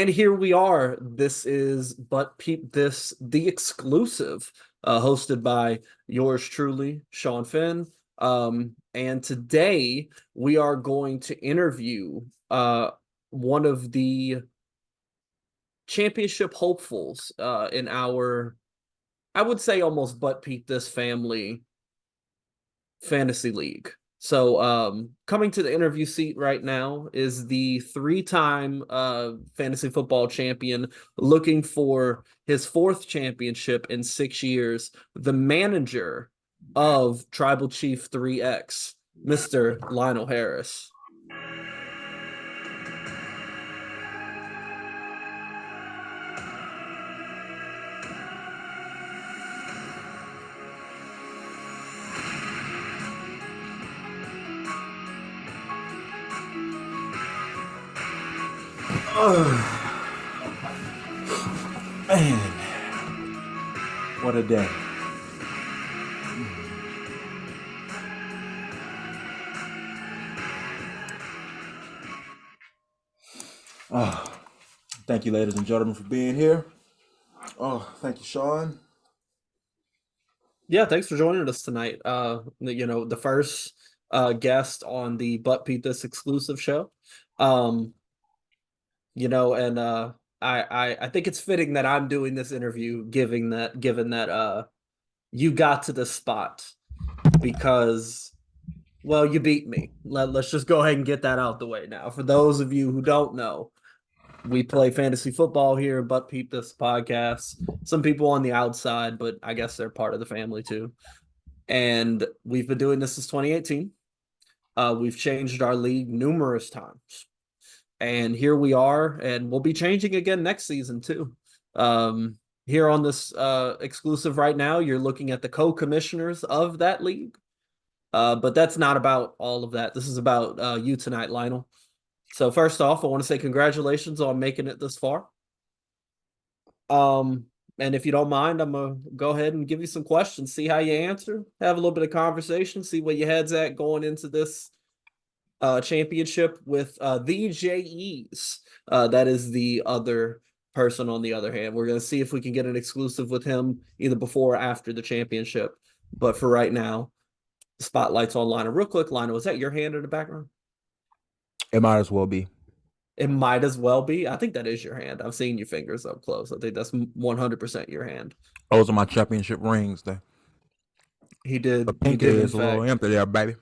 And here we are. This is But Peep This, the exclusive, hosted by yours truly, Sean Finn. And today we are going to interview one of the championship hopefuls in our, I would say, almost But Peep This family fantasy league. So coming to the interview seat right now is the three-time fantasy football champion looking for his fourth championship in 6 years, the manager of Tribal Chief 3X, Mr. Lionel Harris. Man, what a day. Oh, thank you, ladies and gentlemen, for being here. Oh, thank you, Sean. Yeah, thanks for joining us tonight. The first guest on the But Peep This exclusive show. Um, and I think it's fitting that I'm doing this interview given that you got to this spot because well, you beat me. Let's just go ahead and get that out the way now. For those of you who don't know, we play fantasy football here, But Peep This podcast. Some people on the outside, but I guess they're part of the family too. And we've been doing this since 2018. We've changed our league numerous times. And here we are, and we'll be changing again next season too. Here on this exclusive right now, you're looking at the co-commissioners of that league. But that's not about all of that. This is about you tonight, Lionel. So first off, I want to say congratulations on making it this far. And if you don't mind, I'm gonna go ahead and give you some questions, see how you answer, have a little bit of conversation, see where your head's at going into this championship with the JEs. That is the other person on the other hand. We're gonna see if we can get an exclusive with him either before or after the championship. But for right now, the spotlight's on Lionel. Real quick, Lionel, was that your hand in the background? It might as well be. It might as well be. I think that is your hand. I've seen your fingers up close. I think that's 100% your hand. Those are my championship rings. The He did. He pink did in is a little fact. empty there, baby.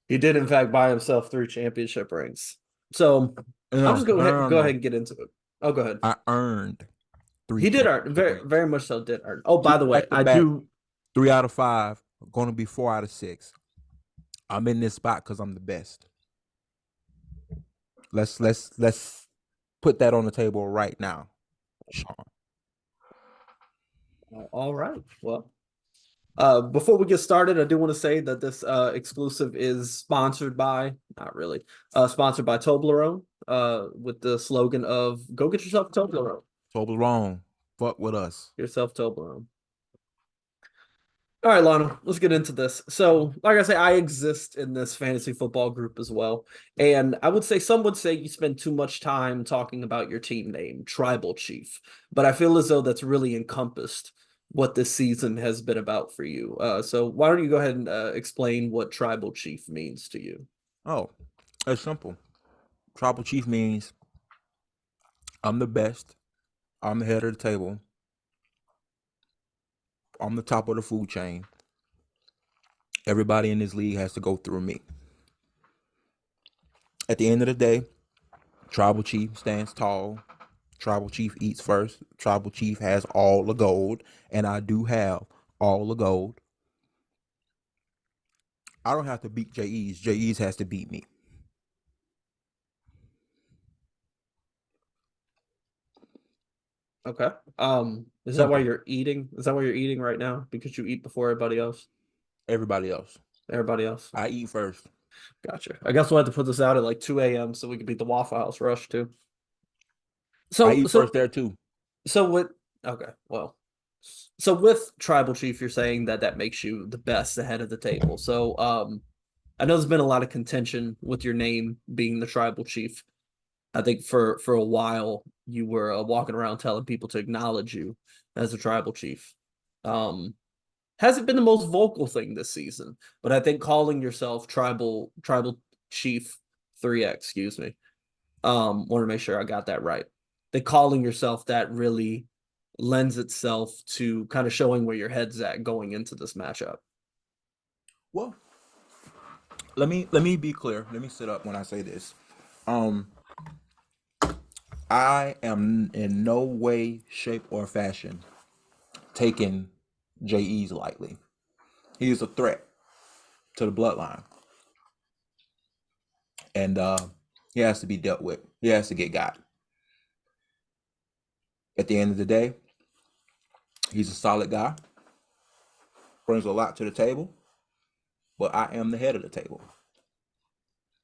He did in fact buy himself 3 championship rings. So I'll No, just go ahead. no, Go no. ahead and get into it. Oh, go ahead. I earned three He did earn championship very, rings. very much so. Did earn. Oh, by Two the way, back to I back, do. 3 out of 5. Going to be 4 out of 6. I'm in this spot because I'm the best. Let's put that on the table right now, Sean. All right. Well, before we get started, I do want to say that this exclusive is sponsored by, not really, sponsored by Toblerone, with the slogan of "Go get yourself a Toblerone." Toblerone, fuck with us. Yourself Toblerone. All right, Lionel, let's get into this. So, like I say, I exist in this fantasy football group as well. And I would say some would say you spend too much time talking about your team name, Tribal Chief. But I feel as though that's really encompassed what this season has been about for you. So why don't you go ahead and explain what Tribal Chief means to you? Oh, it's simple. Tribal chief means I'm the best. I'm the head of the table. I'm the top of the food chain. Everybody in this league has to go through me. At the end of the day, tribal chief stands tall. Tribal chief eats first. Tribal chief has all the gold, and I do have all the gold. I don't have to beat JEs. JEs has to beat me. Okay. Is that why Simple. you're eating? Is that why you're eating right now? Because you eat before everybody else? Everybody else. Everybody else? I eat first. Gotcha. I guess we'll have to put this out at like 2 a.m. so we can beat the Waffle House rush too. I So eat first so there too. so with okay, well, so with Tribal Chief, you're saying that that makes you the best ahead of the table. So I know there's been a lot of contention with your name being the Tribal Chief. I think for a while, you were walking around telling people to acknowledge you as a tribal chief. Um, hasn't been the most vocal thing this season, but I think calling yourself tribal chief 3X, excuse me. Want to make sure I got that right. The calling yourself that really lends itself to kind of showing where your head's at going into this matchup. Well, let me be clear. Let me sit up when I say this. Um, I am in no way, shape, or fashion taking JE's lightly. He is a threat to the bloodline, and he has to be dealt with. He has to get got. At the end of the day, he's a solid guy, brings a lot to the table, but I am the head of the table.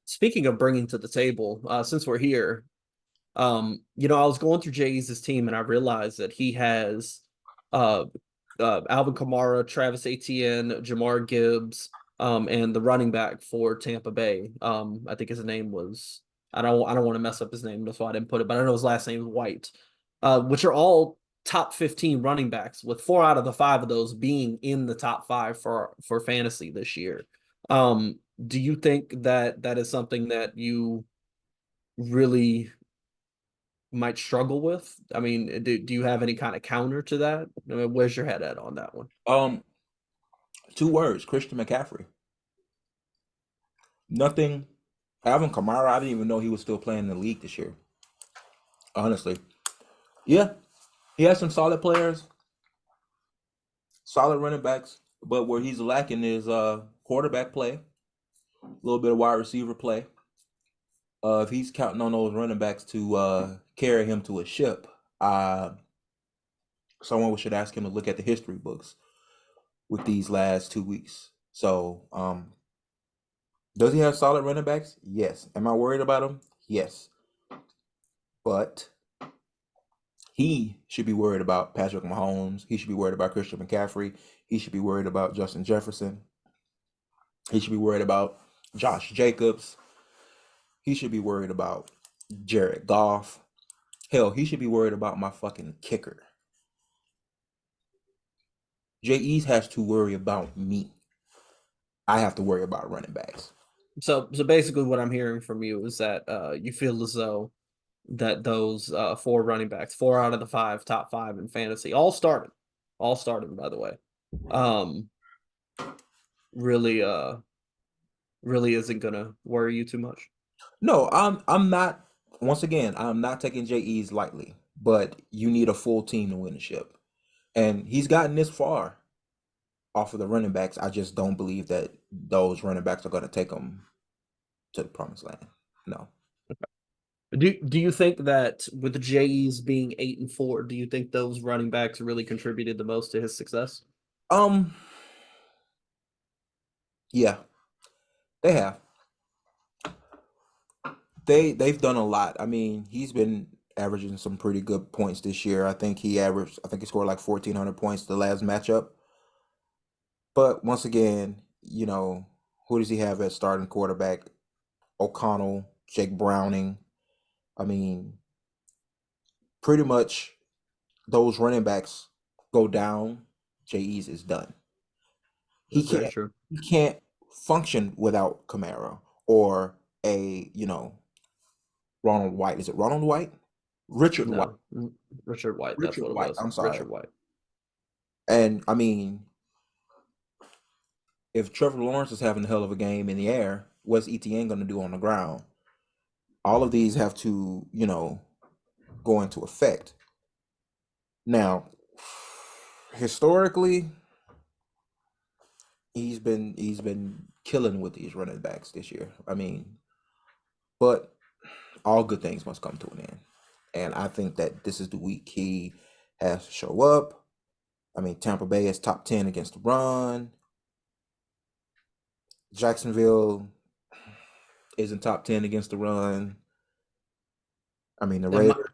Speaking of bringing to the table, since we're here, I was going through Jay's team and I realized that he has uh, Alvin Kamara, Travis Etienne, Jamar Gibbs, and the running back for Tampa Bay. I think his name was I don't want to mess up his name, that's why I didn't put it, but I know his last name is White, which are all top 15 running backs, with 4 out of the 5 of those being in the top 5 for fantasy this year. Do you think that that is something that you really might struggle with? I mean, do you have any kind of counter to that? I mean, where's your head at on that one? Um, 2 words: Christian McCaffrey. Nothing. Alvin Kamara, I didn't even know he was still playing in the league this year. Honestly, yeah, he has some solid players, solid running backs, but where he's lacking is quarterback play, a little bit of wide receiver play. If he's counting on those running backs to carry him to a ship, uh, someone should ask him to look at the history books with these last 2 weeks. So, does he have solid running backs? Yes. Am I worried about him? Yes. But he should be worried about Patrick Mahomes. He should be worried about Christian McCaffrey. He should be worried about Justin Jefferson. He should be worried about Josh Jacobs. He should be worried about Jared Goff. Hell, he should be worried about my fucking kicker. JE's has to worry about me. I have to worry about running backs. So basically, what I'm hearing from you is that you feel as though that those 4 running backs, 4 out of the 5 top 5 in fantasy, all started by the way, um, really really isn't gonna worry you too much. No, I'm not. Once again, I'm not taking JE's lightly. But you need a full team to win the ship, and he's gotten this far off of the running backs. I just don't believe that those running backs are going to take him to the promised land. No. Do you think that with the Jays being 8-4, do you think those running backs really contributed the most to his success? Um. Yeah, they have. They've done a lot. I mean, he's been averaging some pretty good points this year. I think he averaged. I think he scored like 1,400 points the last matchup. But once again, who does he have at starting quarterback? O'Connell, Jake Browning. I mean, pretty much those running backs go down. JE's is done. He That's very can't true. he can't function without Camaro or a Ronald White. Is it Ronald White? Richard White. No, Richard White. That's Richard what it White. was. I'm sorry. Richard White. And I mean, if Trevor Lawrence is having a hell of a game in the air, what's ETN going to do on the ground? All of these have to, go into effect. Now, historically, he's been killing with these running backs this year. I mean, but all good things must come to an end. And I think that this is the week he has to show up. I mean, Tampa Bay is top 10 against the run. Jacksonville isn't top 10 against the run. I mean, the And, Raiders,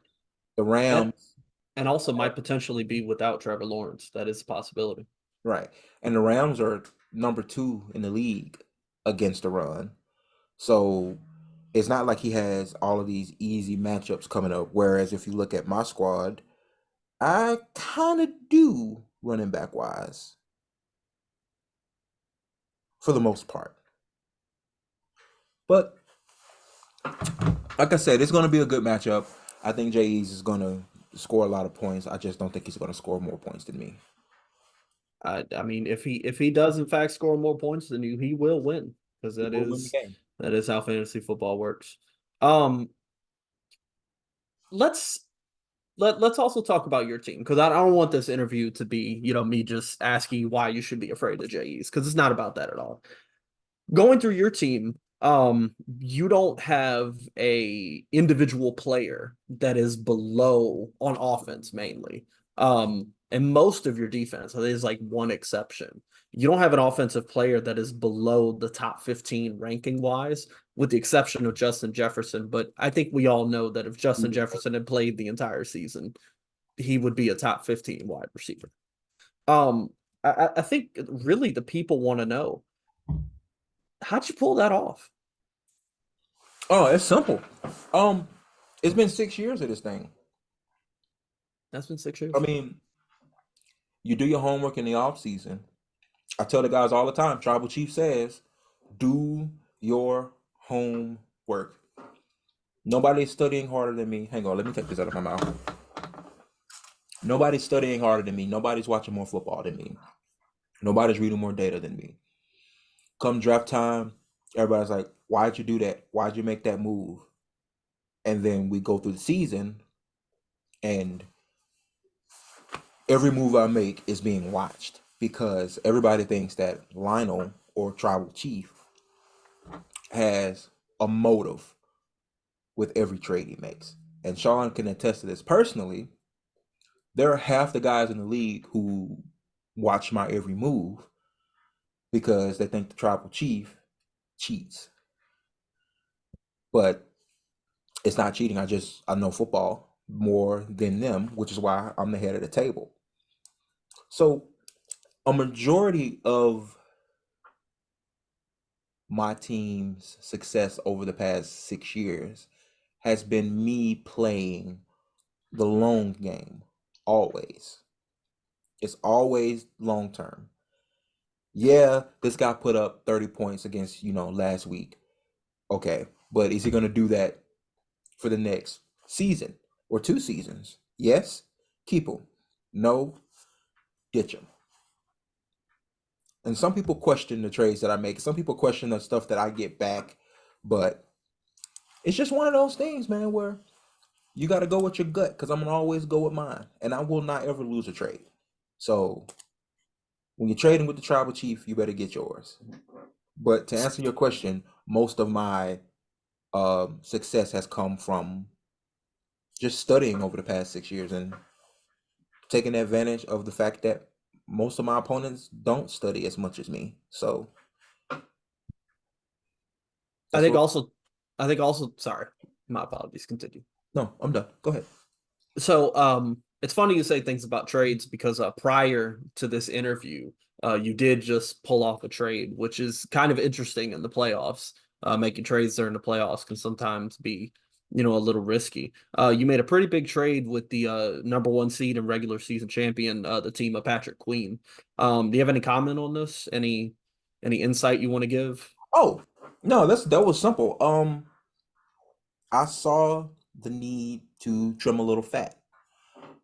the and Rams, and also might potentially be without Trevor Lawrence. That is a possibility. right. And the Rams are number 2 in the league against the run. So it's not like he has all of these easy matchups coming up. Whereas if you look at my squad, I kind of do running back wise for the most part. But like I said, it's going to be a good matchup. I think Jay's is going to score a lot of points. I just don't think he's going to score more points than me. I mean, if he does in fact score more points than you, he will win because He will win the game. that is how fantasy football works. Um, let's let's also talk about your team because I don't want this interview to be me just asking you why you should be afraid of JEs because it's not about that at all. Going through your team, you don't have a individual player that is below on offense mainly. And most of your defense, there's like one exception. You don't have an offensive player that is below the top 15 ranking wise, with the exception of Justin Jefferson. But I think we all know that if Justin Jefferson had played the entire season, he would be a top 15 wide receiver. Um, I think really the people want to know how'd you pull that off? Oh, it's simple. Um, it's been 6 years of this thing. That's been six I years. mean, you do your homework in the off season. I tell the guys all the time. Tribal Chief says, "Do your homework." Nobody's studying harder than me. Hang on, let me take this out of my mouth. Nobody's studying harder than me. Nobody's watching more football than me. Nobody's reading more data than me. Come draft time, everybody's like, "Why'd you do that? Why'd you make that move?" And then we go through the season, and every move I make is being watched because everybody thinks that Lionel or Tribal Chief has a motive with every trade he makes. And Sean can attest to this personally. There are half the guys in the league who watch my every move because they think the Tribal Chief cheats. But it's not cheating. I know football more than them, which is why I'm the head of the table. So a majority of my team's success over the past 6 years has been me playing the long game. Always. It's always long term. Yeah, this guy put up 30 points against, last week. Okay. But is he going to do that for the next season or 2 seasons? Yes. Keep him. No. Ditch him. And some people question the trades that I make. Some people question the stuff that I get back. But it's just one of those things, man, where you got to go with your gut because I'm going to always go with mine. And I will not ever lose a trade. So when you're trading with the Tribal Chief, you better get yours. But to answer your question, most of my success has come from just studying over the past 6 years and taking advantage of the fact that most of my opponents don't study as much as me. So I that's think what. also, I think also, sorry, my apologies. Continue. No, I'm done. Go ahead. So, it's funny you say things about trades because prior to this interview, you did just pull off a trade, which is kind of interesting in the playoffs. Making trades during the playoffs can sometimes be, a little risky. You made a pretty big trade with the number one seed and regular season champion, the team of Patrick Queen. Do you have any comment on this? Any insight you want to give? Oh, no, that was simple. I saw the need to trim a little fat.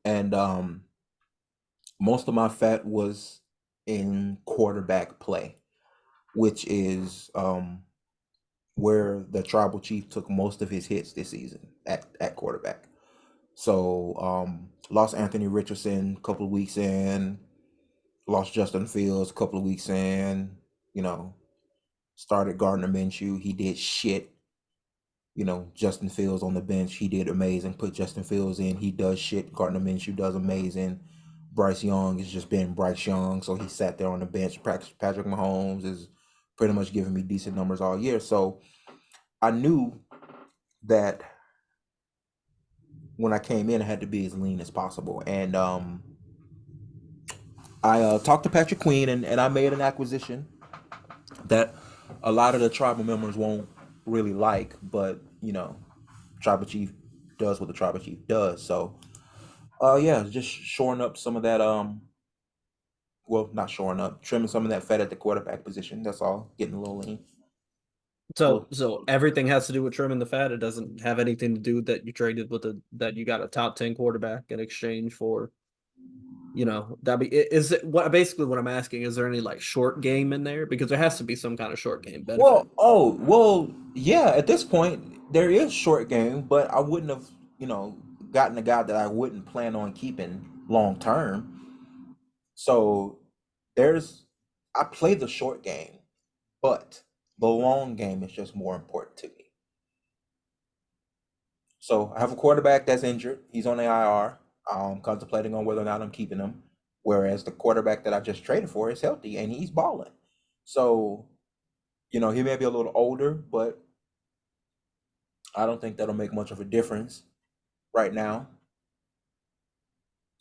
And most of my fat was in quarterback play, which is where the Tribal Chief took most of his hits this season at quarterback. So lost Anthony Richardson a couple of weeks in, lost Justin Fields a couple of weeks in, you know, started Gardner Minshew. He did shit. Justin Fields on the bench, he did amazing. Put Justin Fields in, he does shit. Gardner Minshew does amazing. Bryce Young is just being Bryce Young, so he sat there on the bench. Patrick Mahomes is pretty much giving me decent numbers all year. So I knew that when I came in, I had to be as lean as possible. And I talked to Patrick Queen, and I made an acquisition that a lot of the tribal members really like, but Tribal Chief does what the Tribal Chief does. So, yeah, just shoring up some of that. Well, not shoring up, trimming some of that fat at the quarterback position. That's all. Getting a little lean. So Little, so everything has to do with trimming the fat. It doesn't have anything to do that you traded with that you got a top 10 quarterback in exchange for, that be is it what basically what I'm asking, is there any like short game in there? Because there has to be some kind of short game benefit. well, yeah. At this point, there is short game, but I wouldn't have, you know, gotten a guy that I wouldn't plan on keeping long term. So there's, I play the short game, but the long game is just more important to me. So I have a quarterback that's injured. He's on the IR. I'm contemplating on whether or not I'm keeping him. Whereas the quarterback that I just traded for is healthy and he's balling. So, he may be a little older, but I don't think that'll make much of a difference right now.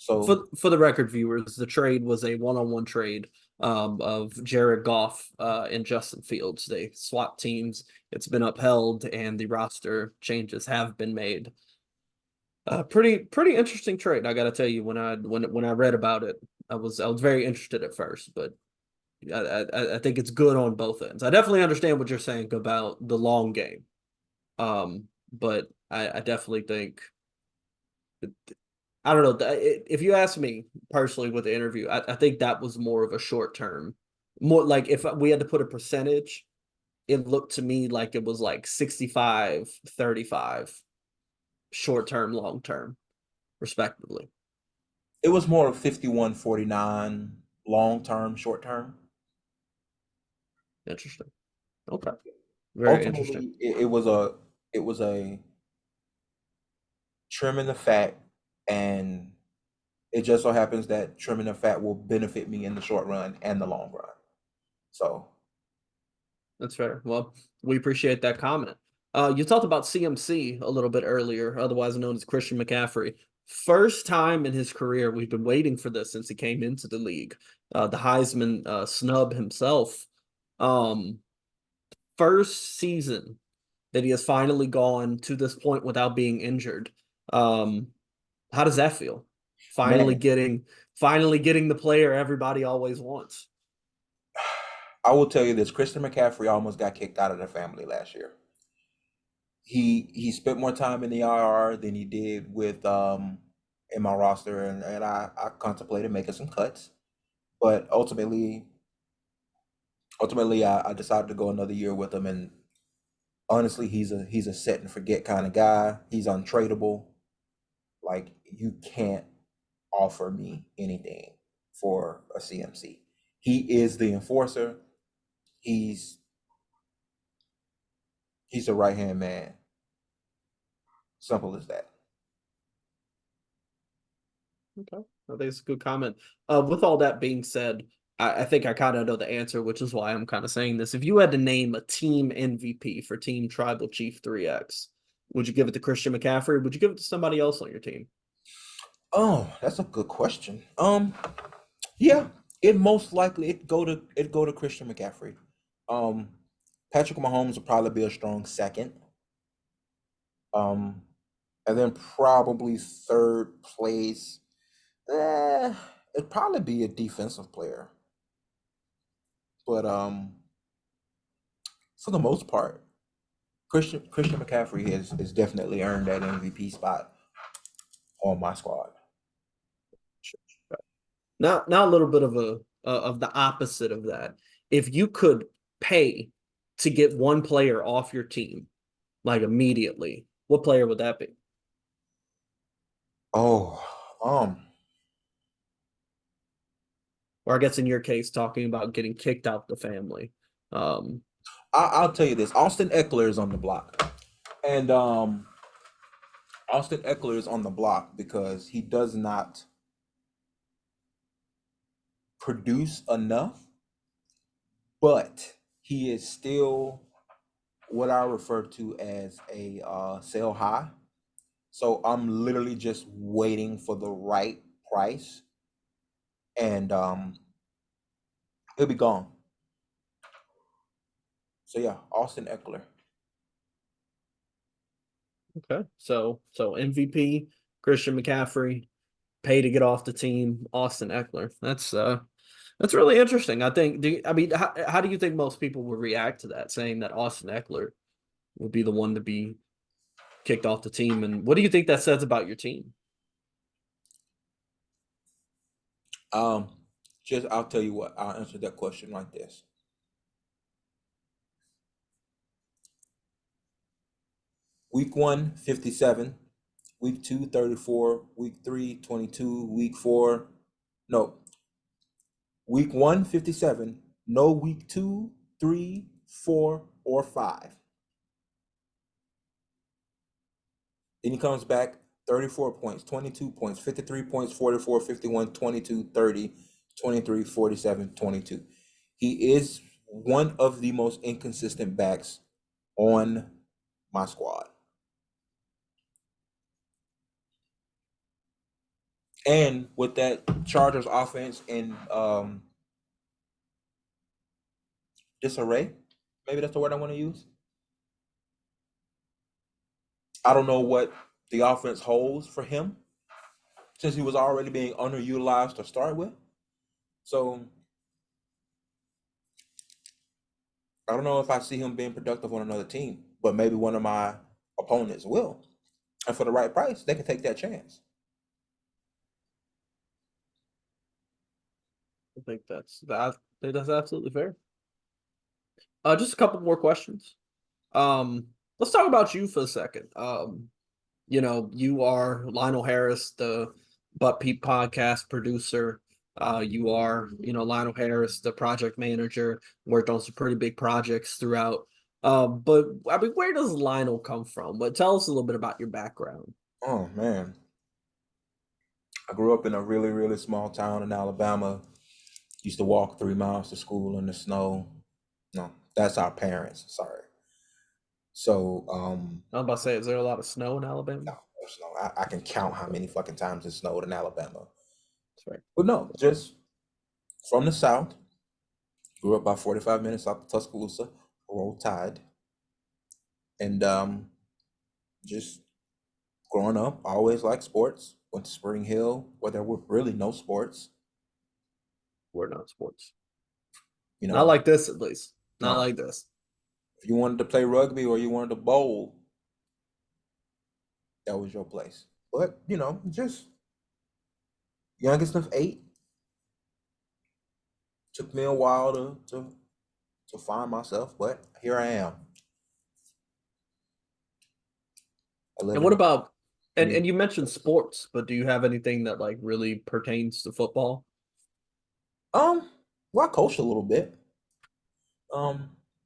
So, For the record, viewers, the trade was a one-on-one trade of Jared Goff and Justin Fields. They swapped teams. It's been upheld, and the roster changes have been made. Pretty interesting trade. I got to tell you, when I read about it, I was very interested at first, but I think it's good on both ends. I definitely understand what you're saying about the long game, but I definitely think I don't know. If you ask me personally with the interview, I think that was more of a short term. More like if we had to put a percentage, it looked to me like it was like 65-35 short term, long term, respectively. it was more of 51-49 long term, short term. Interesting. Okay. Very interesting. Ultimately, it was a trim in the fat, and it just so happens that trimming the fat will benefit me in the short run and the long run. So, That's fair. Well, we appreciate that comment. You talked about CMC a little bit earlier, otherwise known as Christian McCaffrey. First time in his career, we've been waiting for this since he came into the league. The Heisman snub himself. Um, First season that he has finally gone to this point without being injured. Um, how does that feel? Finally man, getting finally getting the player everybody always wants. I will tell you this: Christian McCaffrey almost got kicked out of the family last year. He spent more time in the IR than he did with in my roster, and I contemplated making some cuts, but ultimately I decided to go another year with him, and honestly, he's a set and forget kind of guy. He's untradeable. Like, you can't offer me anything for a CMC. He is the enforcer. He's he's the right hand man. Simple as that. Okay. I think it's a good comment. With all that being said, I think I kind of know the answer, which is why I'm kind of saying this. If you had to name a team MVP for Team Tribal Chief 3X, would you give it to Christian McCaffrey? Would you give it to somebody else on your team? Oh, that's a good question. Yeah, it most likely it go to Christian McCaffrey. Um, Patrick Mahomes will probably be a strong second. Um, and then probably third place. It'd probably be a defensive player, but for the most part, Christian McCaffrey has definitely earned that MVP spot on my squad. Now a little bit of of the opposite of that. If you could pay to get one player off your team, like immediately, what player would that be? Oh, Or I guess in your case, talking about getting kicked out the family. Um, I'll tell you this: Austin Eckler is on the block, and Austin Eckler is on the block because he does not produce enough, but he is still what I refer to as a sell high. So I'm literally just waiting for the right price, and he'll be gone. So yeah, Austin Eckler. Okay. So MVP, Christian McCaffrey, pay to get off the team, Austin Eckler. That's really interesting. I think. I mean, how do you think most people would react to that, saying that Austin Eckler would be the one to be kicked off the team? And what do you think that says about your team? Um, just I'll tell you what. I'll answer that question like this. Week 1, 57. Week 2, 34. Week 3, 22. Week 4, no. Week 1, 57. No week 2, 3, 4, or 5. Then he comes back 34 points, 22 points, 53 points, 44, 51, 22, 30, 23, 47, 22. He is one of the most inconsistent backs on my squad. And with that Chargers offense in disarray, maybe that's the word I want to use. I don't know what the offense holds for him since he was already being underutilized to start with. So I don't know if I see him being productive on another team, but maybe one of my opponents will. And for the right price, they can take that chance. I think that's absolutely fair. Just a couple more questions. Um, let's talk about you for a second. You are Lionel Harris, the But Peep podcast producer. You are, Lionel Harris, the project manager, worked on some pretty big projects throughout. But I mean, where does Lionel come from? But tell us a little bit about your background. Oh man, I grew up in a really, really small town in Alabama. Used to walk 3 miles to school in the snow. No, that's our parents. Sorry. So, I was about to say, is there a lot of snow in Alabama? no, there's no. I can count how many fucking times it snowed in Alabama. That's right. But no, just from the South. Grew up about 45 minutes south of Tuscaloosa. Roll Tide, and just growing up, I always liked sports. Went to Spring Hill, where there were really no sports. We're not sports. You Not know, like this, at least. Not no. like this. If you wanted to play rugby or you wanted to bowl, that was your place. But just youngest of 8. Took me a while to find myself, but here I am. I live And in what a about pretty. and you mentioned sports, but do you have anything that like really pertains to football? Well, I coached a little bit.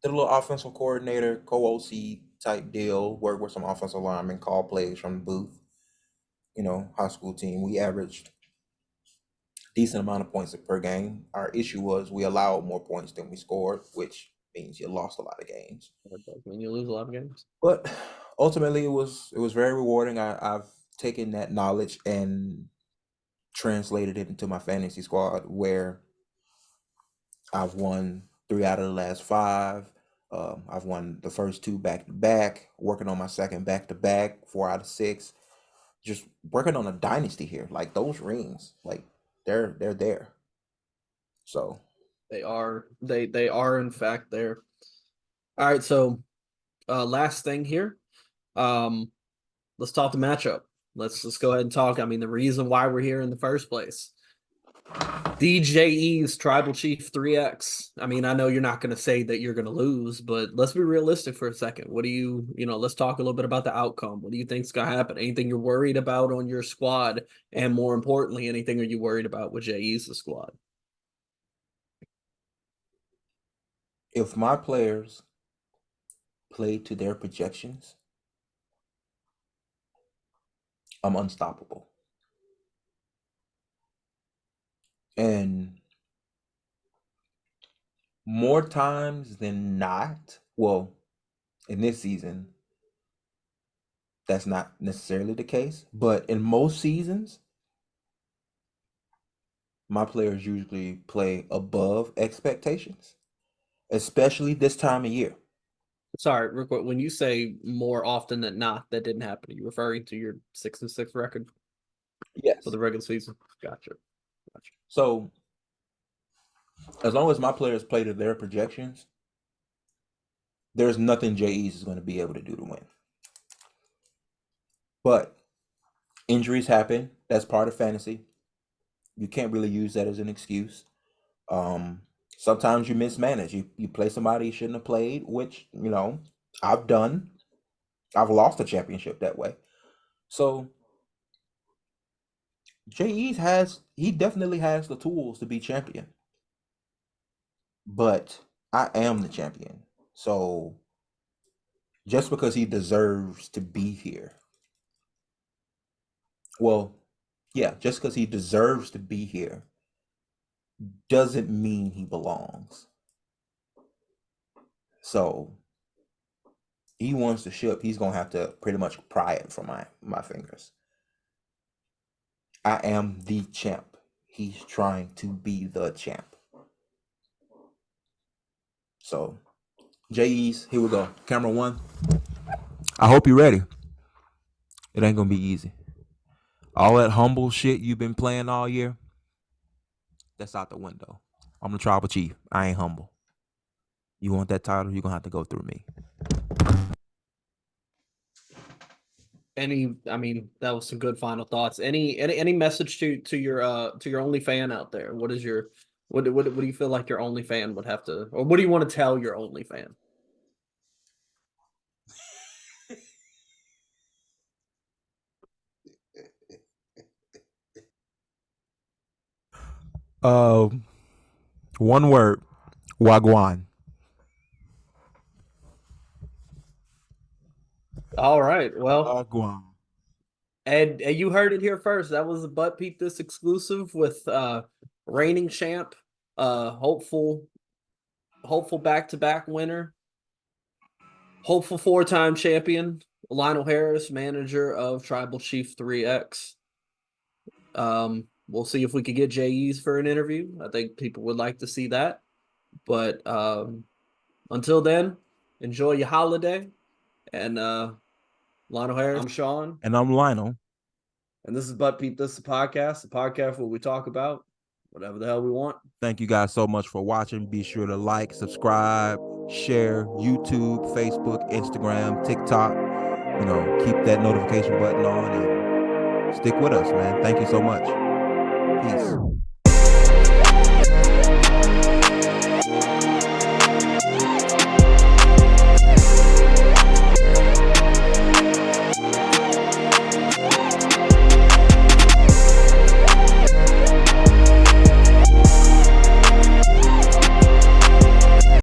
Did a little offensive coordinator, co-OC type deal. Worked with some offensive linemen, call plays from the booth. High school team. We averaged decent amount of points per game. Our issue was we allowed more points than we scored, which means you lost a lot of games. When you lose a lot of games. But ultimately, it was very rewarding. I've taken that knowledge and translated it into my fantasy squad, where I've won 3 out of the last 5. I've won the first 2 back to back. Working on my second back to back, 4 out of 6. Just working on a dynasty here. Like those rings, like they're there. So They are in fact there. All right, so last thing here. Um let's talk the matchup. Let's go ahead and talk. I mean, the reason why we're here in the first place. DJE's Tribal Chief 3X. I mean, I know you're not going to say that you're going to lose, but let's be realistic for a second. What do let's talk a little bit about the outcome. What do you think's going to happen? Anything you're worried about on your squad? And more importantly, anything are you worried about with JE's squad? if my players play to their projections, I'm unstoppable. And more times than not, well, in this season, that's not necessarily the case. But in most seasons, my players usually play above expectations, especially this time of year. Sorry, real quick. When you say more often than not, that didn't happen. Are you referring to your 6-6 record for Yes. the regular season? Gotcha. Gotcha. So as long as my players play to their projections, there's nothing J.E.'s is going to be able to do to win. But injuries happen. That's part of fantasy. You can't really use that as an excuse. Um, Sometimes you mismanage. You play somebody you shouldn't have played, which, I've done. I've lost a championship that way. So he definitely has the tools to be champion. But I am the champion. So just because he deserves to be here. Well, yeah, just because he deserves to be here doesn't mean he belongs. So he wants the ship, he's gonna have to pretty much pry it from my fingers. I am the champ. He's trying to be the champ. So JE's, here we go. Camera one. I hope you're ready. It ain't gonna be easy. All that humble shit you've been playing all year, that's out the window. I'm the tribal chief. I ain't humble. You want that title, you're gonna have to go through me. I mean, that was some good final thoughts. Any message to your only fan out there? What is your what do you feel like your only fan would have to, or what do you want to tell your only fan? One word, Wagwan. All right. Well, Wagwan. and you heard it here first. That was a But Peep This exclusive with reigning champ, hopeful back-to-back winner, hopeful 4-time champion, Lionel Harris, manager of Tribal Chief 3X. We'll see if we could get JE's for an interview. I think people would like to see that. But until then, enjoy your holiday. And Lionel Harris, I'm Sean. And I'm Lionel. And this is But Peep This, the podcast where we talk about whatever the hell we want. Thank you guys so much for watching. Be sure to like, subscribe, share, YouTube, Facebook, Instagram, TikTok. Keep that notification button on and stick with us, man. Thank you so much. Peace.